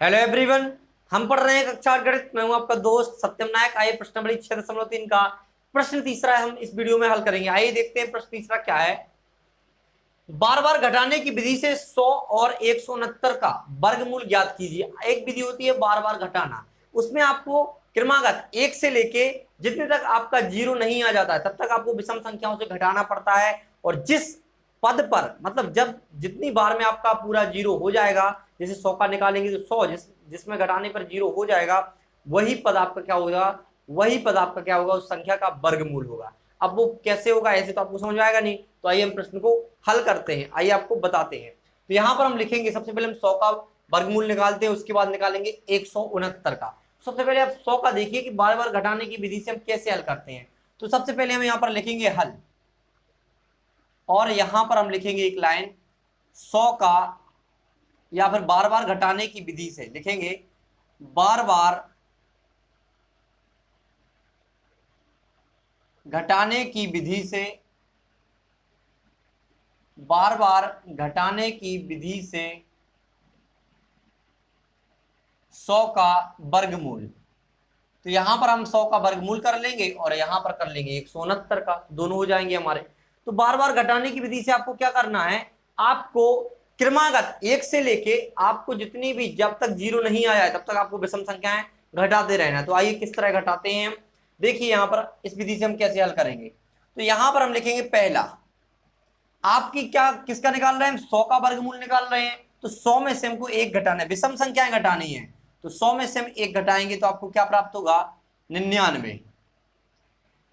Hello everyone. हम पढ़ रहे हैं कक्षा 8 गणित। मैं हूं आपका दोस्त सत्यम नायक। आइए प्रश्न नंबर 6.3 का प्रश्न तीसरा हम इस वीडियो में हल करेंगे। आइए देखते हैं प्रश्न तीसरा क्या है। बार बार घटाने की विधि से 100 और 169 का वर्गमूल ज्ञात कीजिए। एक विधि होती है बार बार घटाना, उसमें आपको क्रमागत 1 से लेके जितने तक आपका जीरो नहीं आ जाता है तब तक आपको विषम संख्याओं से घटाना पड़ता है। और जिस पद पर मतलब जब जितनी बार में आपका पूरा जीरो हो जाएगा, जैसे 100 का निकालेंगे तो 100 जिसमें घटाने पर जीरो हो जाएगा, वही पद आपका क्या होगा, वही पद आपका क्या होगा, उस संख्या का वर्गमूल होगा। अब वो कैसे होगा, ऐसे तो आपको समझ आएगा नहीं। तो आइए हम प्रश्न को हल करते हैं, आइए आपको बताते हैं। तो यहां पर हम लिखेंगे, सबसे पहले हम 100 का वर्गमूल निकालते हैं, उसके बाद निकालेंगे 169 का। सबसे पहले आप 100 का देखिए कि बार बार घटाने की विधि से हम कैसे हल करते हैं। तो सबसे पहले हम यहां पर लिखेंगे हल, और यहां पर हम लिखेंगे एक लाइन 100 का, या फिर बार बार घटाने की विधि से लिखेंगे बार बार घटाने की विधि से, बार बार घटाने की विधि से 100 का वर्गमूल। तो यहां पर हम 100 का वर्गमूल कर लेंगे और यहां पर कर लेंगे 169 का, दोनों हो जाएंगे हमारे। तो बार बार घटाने की विधि से आपको क्या करना है, आपको क्रमागत 1 से लेके आपको जितनी भी जब तक जीरो नहीं आया है तब तक आपको विषम संख्याएं घटाते रहना। तो आइए किस तरह घटाते हैं हम, देखिए यहां पर इस विधि से हम कैसे हल करेंगे। तो यहां पर हम लिखेंगे पहला, आपकी क्या किसका निकाल रहे हैं हम, 100 का वर्गमूल निकाल रहे हैं। तो 100 में से हमको एक घटाना है, विषम संख्याएं घटानी है। तो 100 में से हम एक घटाएंगे तो आपको क्या प्राप्त होगा, 99।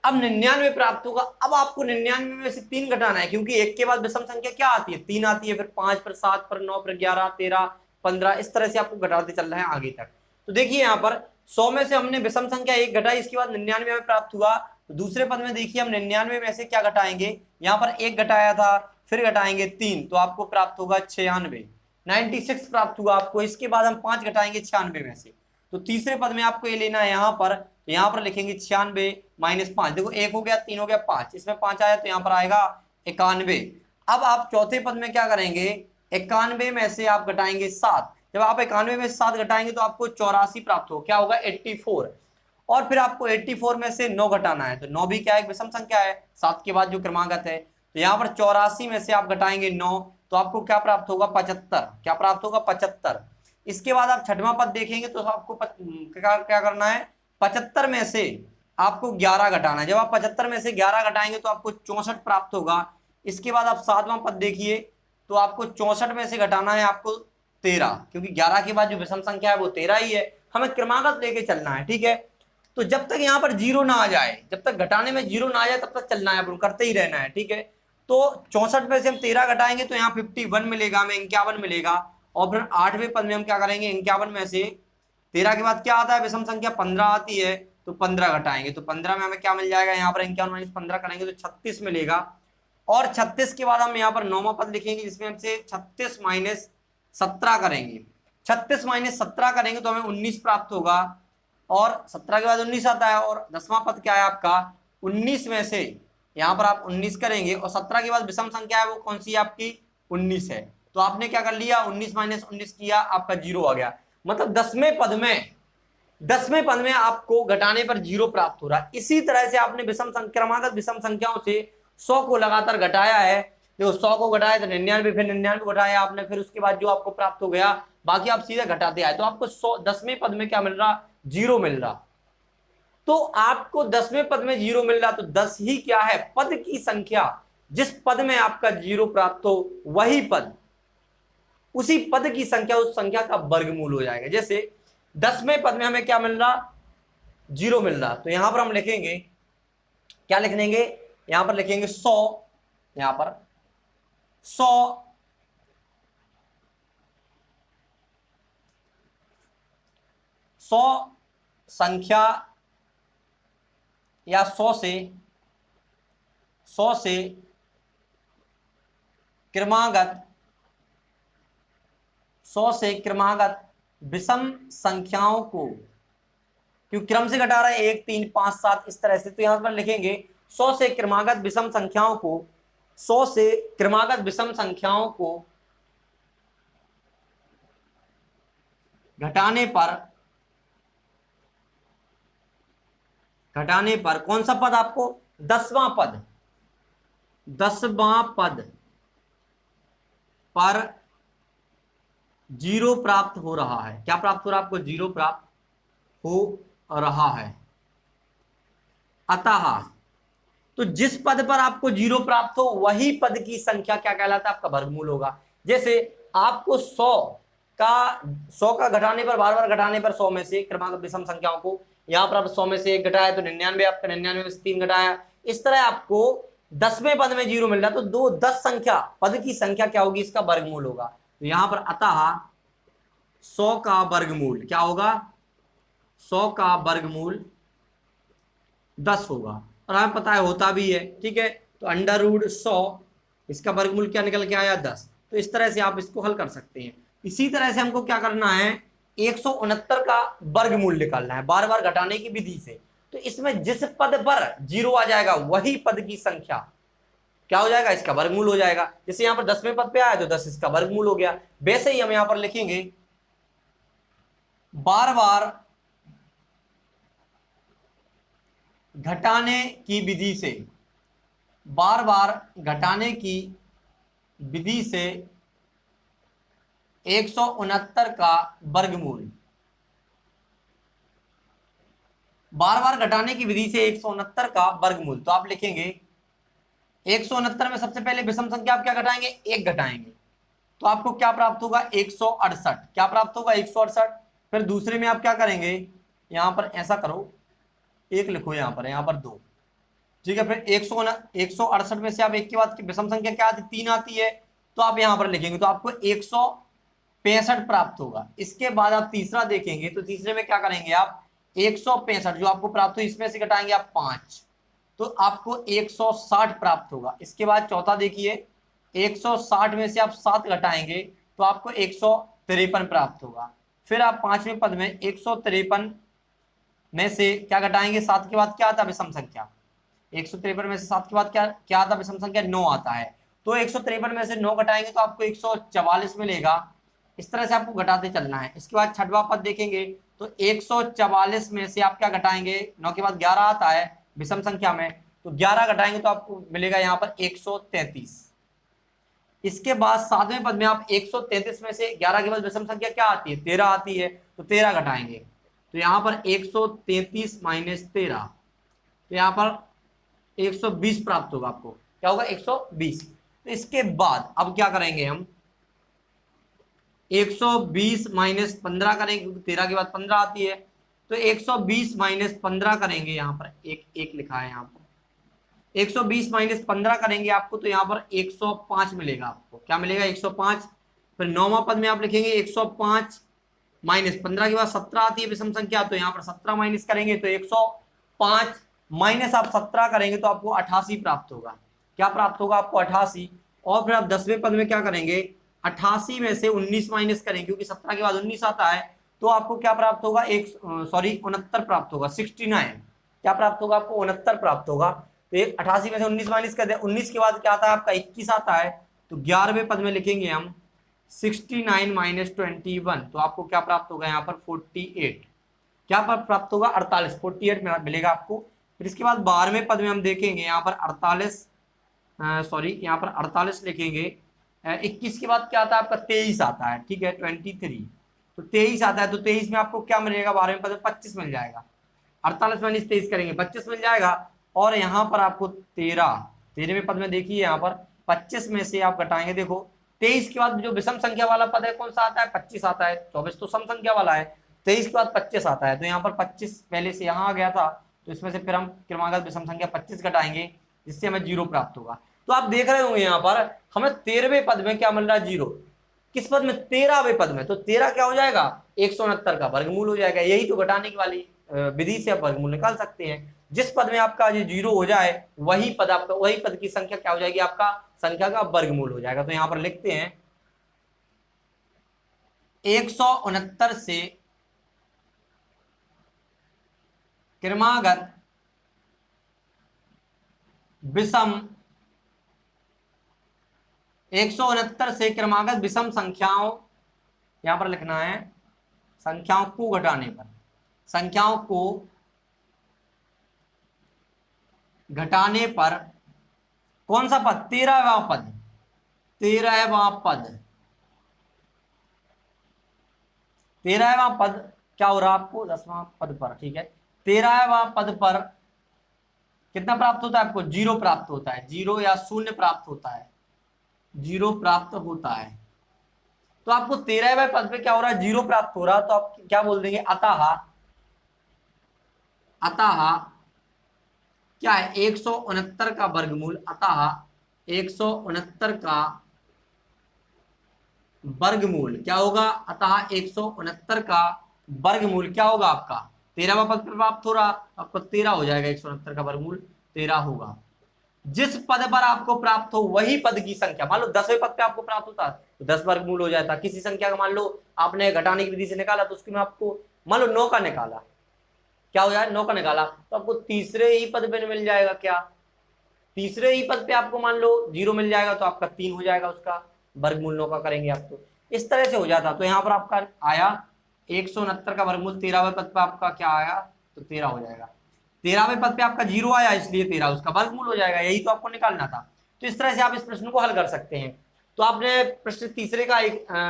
अब 99 प्राप्त होगा। अब आपको 99 में से 3 घटाना है, क्योंकि एक के बाद विषम संख्या क्या आती है, 3 आती है, फिर 5, फिर 7, फिर 9, फिर 11, 13, 15, इस तरह से आपको घटाते चल रहे हैं आगे तक। तो देखिए यहाँ पर 100 में से हमने विषम संख्या एक घटाई, इसके बाद 99 में प्राप्त हुआ। तो दूसरे पद में देखिए हम 99 में से क्या घटाएंगे, यहाँ पर एक घटाया था, फिर घटाएंगे 3, तो आपको प्राप्त होगा 96, 96 प्राप्त हुआ आपको। इसके बाद हम 5 घटाएंगे 96 में से, तो तीसरे पद में आपको ये लेना है यहाँ पर। तो यहाँ पर लिखेंगे 96 माइनस 5, देखो एक हो गया, 3 हो गया, 5, इसमें 5 आया तो यहाँ पर आएगा 91। अब आप चौथे पद में क्या करेंगे, 91 में से आप घटाएंगे 7। जब आप 91 में से 7 घटाएंगे तो आपको 84 प्राप्त हो, क्या होगा 84। और फिर आपको 84 में से 9 घटाना है। तो 9 भी क्या है, एक विषम संख्या है, 7 के बाद जो क्रमागत है। तो यहाँ पर 84 में से आप घटाएंगे 9, तो आपको क्या प्राप्त होगा, 75। क्या प्राप्त होगा, 75। इसके बाद आप छठवां पद देखेंगे तो आपको क्या करना है, 75 में से आपको 11 घटाना है। जब आप 75 में से 11 घटाएंगे तो आपको 64 प्राप्त होगा। इसके बाद आप सातवां पद देखिए, तो आपको 64 में से घटाना है आपको 13, क्योंकि 11 के बाद जो विषम संख्या है वो 13 ही है। हमें क्रमागत लेके चलना है, ठीक है। तो जब तक यहाँ पर जीरो ना आ जाए, जब तक घटाने में जीरो ना आ जाए तब तक चलना है, अपन करते ही रहना है, ठीक है। तो 64 में से हम 13 घटाएंगे तो यहाँ 51 मिलेगा, हमें 51 मिलेगा। और फिर आठवें पद में हम क्या करेंगे, 51 में से 13 के बाद क्या आता है, विषम संख्या 15 आती है, तो 15 घटाएंगे तो 15 में हमें क्या मिल जाएगा, यहाँ पर 51 माइनस 15 करेंगे तो 36 मिलेगा। और 36 के बाद हम यहाँ पर नौवां पद लिखेंगे, जिसमें हमसे 36 माइनस 17 करेंगे। 36 माइनस 17 करेंगे तो हमें 19 प्राप्त होगा। और 17 के बाद 19 आता है। और 10वां पद क्या है आपका, 19 में से यहाँ पर आप 19 करेंगे, और 17 के बाद विषम संख्या है वो कौन सी है आपकी, 19 है। तो आपने क्या कर लिया, 19 माइनस 19 किया, आपका जीरो आ गया। मतलब 10वें पद में आपको घटाने पर जीरो प्राप्त हो रहा है। इसी तरह से आपने क्रमागत विषम संख्याओं से 100 को लगातार घटाया है। देखो 100 को घटाया तो 99, फिर 99 घटाया आपने, फिर उसके बाद जो आपको प्राप्त हो गया, बाकी आप सीधे घटाते आए, तो आपको 10वें पद में क्या मिल रहा, जीरो मिल रहा। तो आपको 10वें पद में जीरो मिल रहा, तो 10 ही क्या है, पद की संख्या। जिस पद में आपका जीरो प्राप्त हो वही पद, उसी पद की संख्या उस संख्या का वर्गमूल हो जाएगा। जैसे 10वें पद में हमें क्या मिल रहा, जीरो मिल रहा। तो यहां पर हम लिखेंगे, क्या लिख देंगे, यहां पर लिखेंगे 100, यहां पर 100 100 संख्या या 100 से क्रमागत 100 से क्रमागत विषम संख्याओं को, क्योंकि क्रम से घटा रहा है 1, 3, 5, 7 इस तरह से, तो यहां पर लिखेंगे 100 से क्रमागत विषम संख्याओं को, 100 से क्रमागत विषम संख्याओं को घटाने पर कौन सा पद आपको, 10वां पद, 10वां पद पर जीरो प्राप्त हो रहा है। क्या प्राप्त हो रहा है आपको, जीरो प्राप्त हो रहा है। अतः, तो जिस पद पर आपको जीरो प्राप्त हो वही पद की संख्या क्या कहलाता है, आपका वर्गमूल होगा। जैसे आपको 100 का घटाने पर, बार बार घटाने पर 100 में से क्रमांक विषम संख्याओं को, यहां पर आप 100 में से 1 घटाया तो 99, आपका 99 में से 3 घटाया, इस तरह आपको 10वें पद में जीरो मिल रहा है, तो दो 10 संख्या पद की संख्या क्या होगी, इसका वर्गमूल होगा। तो यहां पर अतः 100 का वर्गमूल क्या होगा, 100 का वर्गमूल 10 होगा, और हमें पता है होता भी है, ठीक है। तो अंडर रूट 100, इसका वर्गमूल क्या निकल के आया, 10। तो इस तरह से आप इसको हल कर सकते हैं। इसी तरह से हमको क्या करना है, 169 का वर्गमूल निकालना है बार बार घटाने की विधि से। तो इसमें जिस पद पर जीरो आ जाएगा वही पद की संख्या क्या हो जाएगा, इसका वर्गमूल हो जाएगा। जैसे यहां पर 10वें पद पे आया तो 10 इसका वर्गमूल हो गया। वैसे ही हम यहां पर लिखेंगे बार बार घटाने की विधि से, बार बार घटाने की विधि से 169 का वर्गमूल, बार बार घटाने की विधि से 169 का वर्गमूल। तो आप लिखेंगे 169 में सबसे पहले विषम संख्या आप क्या घटाएंगे, 1 घटाएंगे, तो आपको क्या प्राप्त होगा, 168। क्या प्राप्त होगा, 168। फिर दूसरे में आप क्या करेंगे, यहां पर ऐसा करो, 1 लिखो यहां पर 2, ठीक है। फिर 168 में से आप 1 के बाद विषम संख्या क्या आती, 3 आती है, तो आप यहां पर लिखेंगे तो आपको 165 प्राप्त होगा। इसके बाद आप तीसरा देखेंगे तो तीसरे में क्या करेंगे आप, 165 जो आपको प्राप्त हो इसमें से घटाएंगे आप 5, तो आपको 160 प्राप्त होगा। इसके बाद चौथा देखिए, 160 में से आप 7 घटाएंगे तो आपको 153 प्राप्त होगा। फिर आप 5वें पद में 153 में से क्या घटाएंगे, 7 के बाद क्या आता है, विषम संख्या। 153 में से 7 के बाद क्या क्या आता है, विषम संख्या 9 आता है। तो 153 में से 9 घटाएंगे तो आपको 144 मिलेगा। इस तरह से आपको घटाते चलना है। इसके बाद छठवां पद देखेंगे तो 144 में से आप क्या घटाएंगे, 9 के बाद 11 आता है विषम संख्या में, तो 11 घटाएंगे तो आपको मिलेगा यहाँ पर 133। इसके बाद 7वें पद में आप 133 में से 11 के बाद विषम संख्या क्या आती है, 13 आती है, तो 13 घटाएंगे तो यहाँ पर 133 माइनस 13, तो यहाँ पर 120 प्राप्त होगा। आपको क्या होगा, 120। तो इसके बाद अब क्या करेंगे हम, 120 माइनस 15 करेंगे क्योंकि 13 के बाद 15 आती है, तो 120 माइनस 15 करेंगे, यहाँ पर एक लिखा है, यहाँ पर 120 माइनस 15 करेंगे आपको तो यहाँ पर 105 मिलेगा। आपको क्या मिलेगा, 105। फिर 9वां पद में आप लिखेंगे 105 माइनस 15 के बाद 17 आती है विषम संख्या, तो यहाँ पर 17 माइनस करेंगे तो 105 माइनस आप 17 करेंगे तो आपको 88 प्राप्त होगा। क्या प्राप्त होगा आपको, 88। और फिर आप 10वें पद में क्या करेंगे, 88 में से 19 माइनस करेंगे क्योंकि 17 के बाद 19 आता है, तो आपको क्या प्राप्त होगा, 69 प्राप्त होगा, 69। क्या प्राप्त होगा आपको, 69 प्राप्त होगा। तो 88 में से 19 माइनस कर दे, 19 के बाद क्या आता है आपका 21 आता है, तो 11वें पद में लिखेंगे हम 69 माइनस 21, तो आपको क्या प्राप्त होगा यहाँ पर 48। क्या प्राप्त होगा, 48, 48 मिलेगा आपको। फिर इसके बाद 12वें पद में हम देखेंगे यहाँ पर 48, यहाँ पर 48 लिखेंगे। 21 के बाद क्या आता है आपका 23 आता है, ठीक है, 23, तो 23 आता है, तो 23 में आपको क्या मिलेगा, 12वें पद में 25 मिल जाएगा। 48 माइनस 23 करेंगे 25 मिल जाएगा। और यहाँ पर आपको 13वें पद में देखिए यहाँ पर 25 में से आप घटाएंगे, देखो 23 के बाद जो विषम संख्या वाला पद है कौन सा आता है, 25 आता है। 24 तो सम संख्या वाला है, 23 के बाद 25 आता है, तो यहाँ पर 25 पहले से यहाँ आ गया था, तो इसमें से फिर हम क्रमागत विषम संख्या 25 घटाएंगे जिससे हमें 0 प्राप्त होगा। तो आप देख रहे होंगे यहाँ पर हमें 13वें पद में क्या मिल रहा है, 0। किस पद में, 13वें पद में, तो 13 क्या हो जाएगा, 169 का वर्गमूल हो जाएगा। यही तो घटाने की वाली विधि से आप वर्गमूल निकाल सकते हैं। जिस पद में आपका ये 0 हो जाए वही पद आपका, वही पद की संख्या क्या हो जाएगी, आपका संख्या का वर्गमूल हो जाएगा। तो यहां पर लिखते हैं 169 से क्रमागत विषम 169 से क्रमागत विषम संख्याओं, यहां पर लिखना है संख्याओं को घटाने पर, संख्याओं को घटाने पर कौन सा पद, 13वां पद, 13वां पद, 13वां पद क्या हो रहा है आपको, 10वां पद पर, ठीक है, 13वां पद पर कितना प्राप्त होता है आपको, 0 प्राप्त होता है, 0 या 0 प्राप्त होता है, 0 प्राप्त होता है। तो आपको 13वें पद पे क्या हो रहा है, 0 प्राप्त हो रहा है, तो आप क्या बोल देंगे, अतः, अतः क्या है, 169 का वर्गमूल, अतः 169 का वर्गमूल क्या होगा, अतः 169 का वर्गमूल क्या होगा आपका, 13वां पद पर प्राप्त हो रहा, आपको 13 हो जाएगा, 169 का वर्गमूल 13 होगा। जिस पद पर आपको प्राप्त हो वही पद की संख्या, मान लो 10वें पद पे आपको प्राप्त होता तो 10 वर्गमूल हो जाता, किसी संख्या का मान लो आपने घटाने की विधि से निकाला तो उसके में आपको मान लो 9 का निकाला, क्या हो जाए, 9 का निकाला, तो आपको तीसरे ही पद पे मिल जाएगा, क्या तीसरे ही पद पे आपको मान लो 0 मिल जाएगा, तो आपका 3 हो जाएगा, उसका वर्गमूल 9 का करेंगे आप, तो इस तरह से हो जाता। तो यहाँ पर आपका आया 169 का वर्गमूल, 13वें पद पे आपका क्या आया, तो 13 हो जाएगा, 13वें पद पे आपका 0 आया इसलिए 13 उसका वर्गमूल हो जाएगा, यही तो आपको निकालना था। तो इस तरह से आप इस प्रश्न को हल कर सकते हैं। तो आपने प्रश्न तीसरे का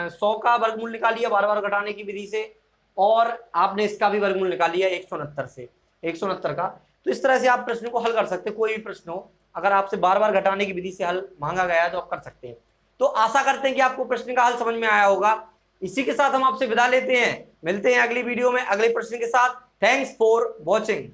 100 का वर्गमूल निकाल लिया बार बार घटाने की विधि से, और आपने इसका भी वर्गमूल निकाल लिया 169 से, 169 का। तो इस तरह से आप प्रश्न को हल कर सकते हैं, कोई भी प्रश्न हो, अगर आपसे बार बार घटाने की विधि से हल मांगा गया है तो आप कर सकते हैं। तो आशा करते हैं कि आपको प्रश्न का हल समझ में आया होगा। इसी के साथ हम आपसे विदा लेते हैं, मिलते हैं अगली वीडियो में अगले प्रश्न के साथ। Thanks for watching.